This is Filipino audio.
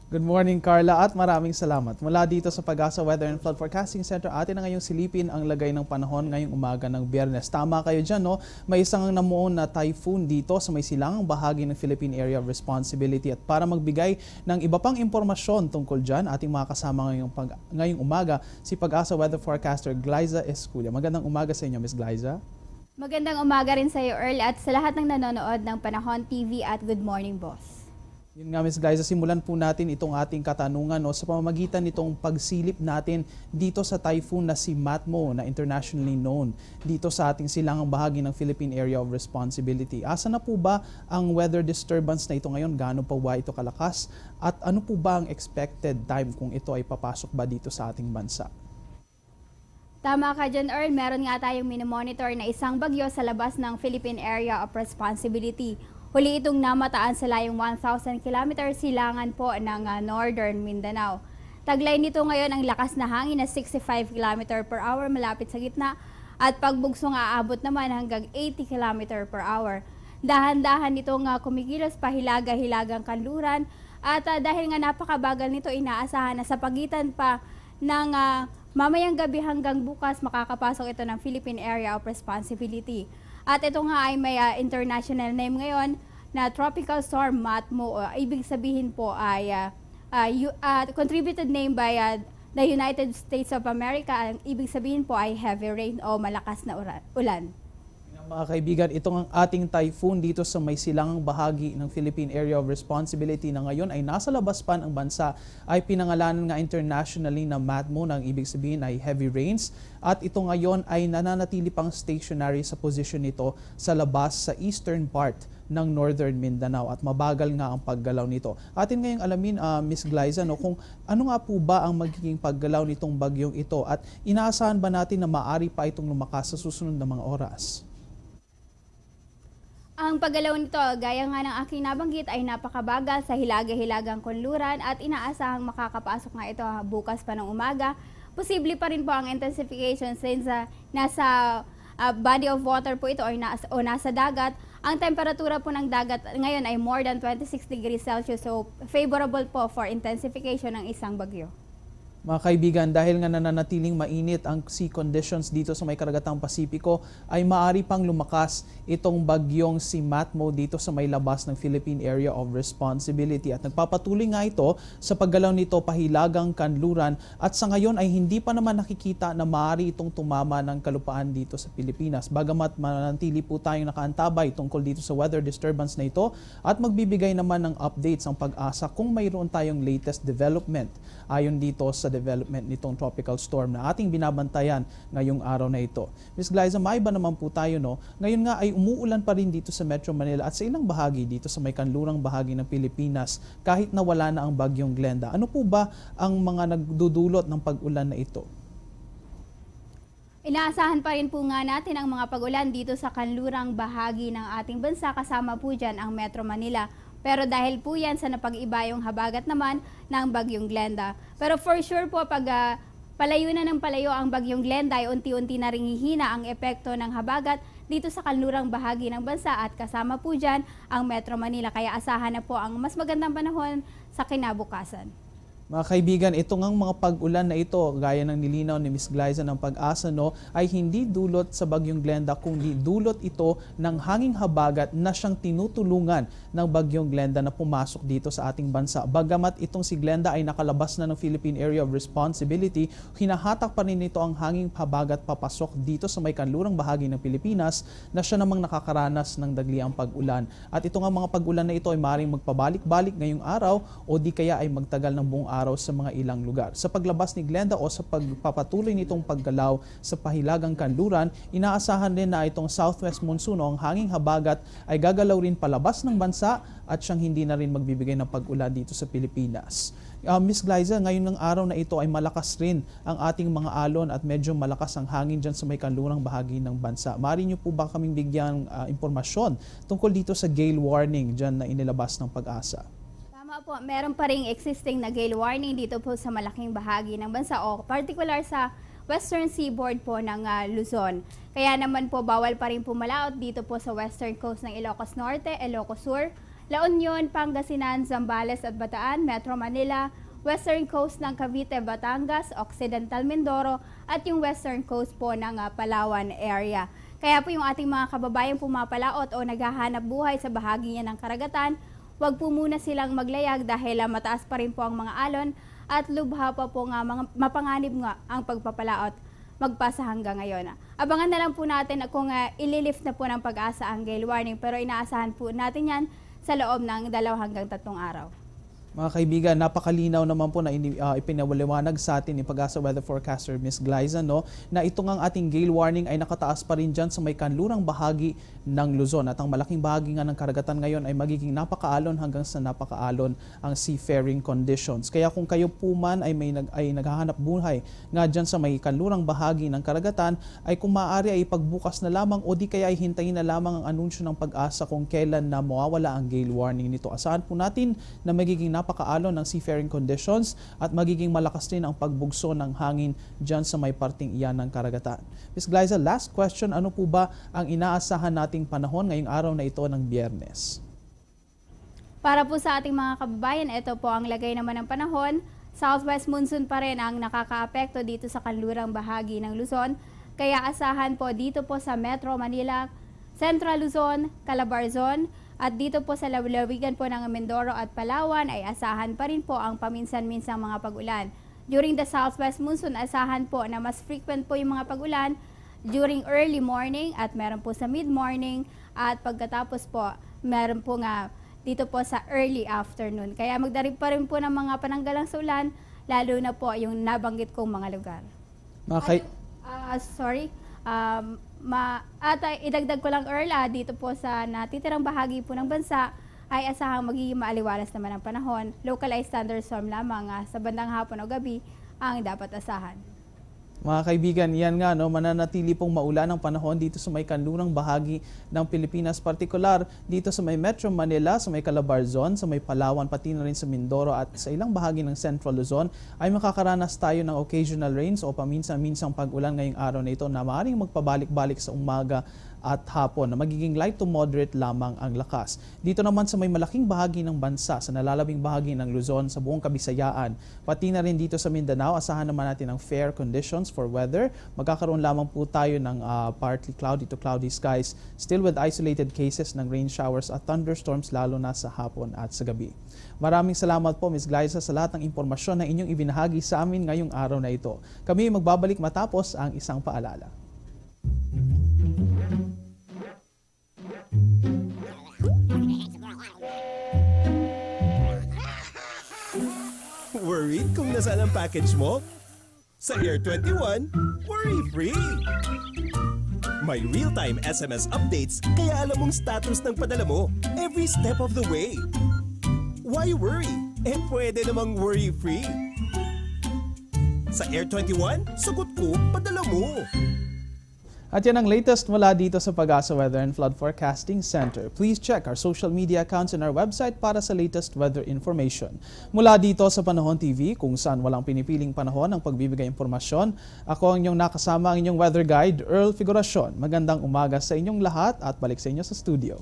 Good morning, Carla, at maraming salamat. Mula dito sa Pag-asa Weather and Flood Forecasting Center, atin na ngayong silipin ang lagay ng panahon ngayong umaga ng Biyernes. Tama kayo dyan, no? May isang namuon na typhoon dito sa may silangang bahagi ng Philippine Area of Responsibility. At para magbigay ng iba pang impormasyon tungkol dyan, ating mga kasama ngayong umaga, si Pag-asa Weather Forecaster Glyza Esculia. Magandang umaga sa inyo, Ms. Glyza. Magandang umaga rin sa iyo, Earl, at sa lahat ng nanonood ng Panahon TV at Good Morning Boss. Yun nga, Ms. Glyza, simulan po natin itong ating katanungan sa pamamagitan nitong pagsilip natin dito sa typhoon na si Matmo na internationally known dito sa ating silangang bahagi ng Philippine Area of Responsibility. Asa na po ba ang weather disturbance na ito ngayon? Gaano pa ba ito kalakas? At ano po ba ang expected time kung ito ay papasok ba dito sa ating bansa? Tama ka dyan, Earl. Meron nga tayong minomonitor na isang bagyo sa labas ng Philippine Area of Responsibility. Huli itong namataan sa layong 1,000 km silangan po ng Northern Mindanao. Taglay nito ngayon ang lakas na hangin na 65 km per hour malapit sa gitna at pagbugsong aabot naman hanggang 80 km per hour. Dahan-dahan nitong kumikilos pahilaga-hilagang kanluran at dahil nga napakabagal nito, inaasahan na sa pagitan pa ng mamayang gabi hanggang bukas makakapasok ito ng Philippine Area of Responsibility. At ito nga ay may international name ngayon na Tropical Storm Matmo. Ibig sabihin po ay contributed name by the United States of America. Ang ibig sabihin po ay heavy rain o malakas na ulan. Mga kaibigan, itong ang ating typhoon dito sa may silangang bahagi ng Philippine Area of Responsibility na ngayon ay nasa labas pa ng bansa ay pinangalanan nga internationally na Matmo, na ang ibig sabihin ay heavy rains. At ito ngayon ay nananatili pang stationary sa position nito sa labas sa eastern part ng Northern Mindanao at mabagal nga ang paggalaw nito. Atin ngayong alamin, Ms. Glyza, kung ano nga po ba ang magiging paggalaw nitong bagyong ito at inaasahan ba natin na maaari pa itong lumakas sa susunod na mga oras? Ang paggalaw nito, gaya nga ng aking nabanggit, ay napakabagal sa hilaga-hilagang kunluran at inaasahang makakapasok nga ito bukas pa ng umaga. Posible pa rin po ang intensification since nasa body of water po ito o nasa dagat. Ang temperatura po ng dagat ngayon ay more than 26 degrees Celsius, so favorable po for intensification ng isang bagyo. Mga kaibigan, dahil nga nananatiling mainit ang sea conditions dito sa may karagatang Pasipiko, ay maaari pang lumakas itong bagyong si Matmo dito sa may labas ng Philippine Area of Responsibility. At nagpapatuloy nga ito sa paggalaw nito pahilagang kanluran at sa ngayon ay hindi pa naman nakikita na maaari itong tumama ng kalupaan dito sa Pilipinas. Bagamat mananatili po tayong nakaantabay tungkol dito sa weather disturbance na ito at magbibigay naman ng updates ang Pag-asa kung mayroon tayong latest development ayon dito sa development nitong tropical storm na ating binabantayan ngayong araw na ito. Ms. Glyza, maiba naman po tayo, Ngayon nga ay umuulan pa rin dito sa Metro Manila at sa ilang bahagi dito sa may kanlurang bahagi ng Pilipinas kahit na wala na ang bagyong Glenda. Ano po ba ang mga nagdudulot ng pag-ulan na ito? Inaasahan pa rin po nga natin ang mga pag-ulan dito sa kanlurang bahagi ng ating bansa, kasama po dyan ang Metro Manila. Pero dahil po yan sa napag-iba yung habagat naman ng bagyong Glenda. Pero for sure po pag palayo na ng palayo ang bagyong Glenda ay unti-unti na ring hihina ang epekto ng habagat dito sa kanlurang bahagi ng bansa at kasama po dyan ang Metro Manila. Kaya asahan na po ang mas magandang panahon sa kinabukasan. Mga kaibigan, itong ang mga pag-ulan na ito, gaya ng nilinaw ni Ms. Glyza ng Pag-asa, ay hindi dulot sa bagyong Glenda, kundi dulot ito ng hanging habagat na siyang tinutulungan ng bagyong Glenda na pumasok dito sa ating bansa. Bagamat itong si Glenda ay nakalabas na ng Philippine Area of Responsibility, hinahatak pa rin ito ang hanging habagat papasok dito sa may kanlurang bahagi ng Pilipinas na siya namang nakakaranas ng dagliang pag-ulan. At itong ang mga pag-ulan na ito ay maaaring magpabalik-balik ngayong araw o di kaya ay magtagal ng buong araw sa mga ilang lugar. Sa paglabas ni Glenda o sa pagpapatuloy nitong paggalaw sa pahilagang kanluran, inaasahan din na itong southwest monsoon o ang hanging habagat ay gagalaw rin palabas ng bansa at siyang hindi na rin magbibigay ng pag-ulan dito sa Pilipinas. Ms. Glyza, ngayon ng araw na ito ay malakas rin ang ating mga alon at medyo malakas ang hangin dyan sa may kanlurang bahagi ng bansa. Maaari niyo po ba kaming bigyan impormasyon tungkol dito sa gale warning dyan na inilabas ng Pag-asa? Tama po, meron pa ring existing na gale warning dito po sa malaking bahagi ng bansa o particular sa western seaboard po ng Luzon. Kaya naman po bawal pa rin pumalaot dito po sa western coast ng Ilocos Norte, Ilocos Sur, La Union, Pangasinan, Zambales at Bataan, Metro Manila, Western Coast ng Cavite, Batangas, Occidental Mindoro at yung Western Coast po ng Palawan area. Kaya po yung ating mga kababayang pumapalaot o naghahanap buhay sa bahagi niya ng karagatan, huwag po muna silang maglayag dahil mataas pa rin po ang mga alon at lubha pa po nga mapanganib nga ang pagpapalaot magpasa hanggang ngayon. Abangan na lang po natin kung ililift na po ng Pag-asa ang gale warning, pero inaasahan po natin yan sa loob ng 2 hanggang 3 araw. Mga kaibigan, napakalinaw naman po na ipinawaliwanag sa atin ni Pag-asa Weather Forecaster Ms. Glyza, no, na ito ngang ating gale warning ay nakataas pa rin dyan sa may kanlurang bahagi ng Luzon. At ang malaking bahagi nga ng karagatan ngayon ay magiging napakaalon hanggang sa napakaalon ang seafaring conditions. Kaya kung kayo po man ay naghahanap buhay nga dyan sa may kanlurang bahagi ng karagatan, ay kung maaari ay pagbukas na lamang o di kaya ay hintayin na lamang ang anunsyo ng Pag-asa kung kailan na mawawala ang gale warning nito. Asahan po natin na magiging napakaalon ng seafaring conditions at magiging malakas din ang pagbugso ng hangin dyan sa may parting iyan ng karagatan. Ms. Glyza, last question, ano po ba ang inaasahan nating panahon ngayong araw na ito ng Biyernes? Para po sa ating mga kababayan, ito po ang lagay naman ng panahon. Southwest monsoon pa rin ang nakakaapekto dito sa kanlurang bahagi ng Luzon. Kaya asahan po dito po sa Metro Manila, Central Luzon, Calabarzon, at dito po sa lalawigan po ng Mindoro at Palawan ay asahan pa rin po ang paminsan-minsang mga pag-ulan. During the southwest monsoon, asahan po na mas frequent po yung mga pag-ulan during early morning at meron po sa mid-morning at pagkatapos po meron po nga dito po sa early afternoon. Kaya magdarib pa rin po ng mga pananggalang sa ulan, lalo na po yung nabanggit kong mga lugar. Idagdag ko lang Earl, dito po sa natitirang bahagi po ng bansa ay asahang magiging maaliwalas naman ang panahon. Localized thunderstorm lamang sa bandang hapon o gabi ang dapat asahan. Mga kaibigan, yan nga, no, mananatili pong maulan ang panahon dito sa may kanlurang bahagi ng Pilipinas, partikular dito sa may Metro Manila, sa may Calabarzon, sa may Palawan, pati na rin sa Mindoro at sa ilang bahagi ng Central Luzon ay makakaranas tayo ng occasional rains o paminsan-minsang pag-ulan ngayong araw na ito na maaaring magpabalik-balik sa umaga at hapon na magiging light to moderate lamang ang lakas. Dito naman sa may malaking bahagi ng bansa, sa nalalabing bahagi ng Luzon, sa buong Kabisayaan, pati na rin dito sa Mindanao, asahan naman natin ang fair conditions for weather. Magkakaroon lamang po tayo ng partly cloudy to cloudy skies, still with isolated cases ng rain showers at thunderstorms lalo na sa hapon at sa gabi. Maraming salamat po Ms. Glyza sa lahat ng impormasyon na inyong ibinahagi sa amin ngayong araw na ito. Kami magbabalik matapos ang isang paalala. Worried kung nasaan ang package mo? Sa Air 21, worry-free! May real-time SMS updates kaya alam mong status ng padala mo every step of the way. Why worry? Pwede namang worry-free. Sa Air 21, sagot ko, padala mo! At yan ang latest mula dito sa Pag-asa Weather and Flood Forecasting Center. Please check our social media accounts and our website para sa latest weather information. Mula dito sa Panahon TV, kung saan walang pinipiling panahon ang pagbibigay impormasyon, ako ang inyong nakasama, ang inyong weather guide, Earl Figuracion. Magandang umaga sa inyong lahat at balik sa inyo sa studio.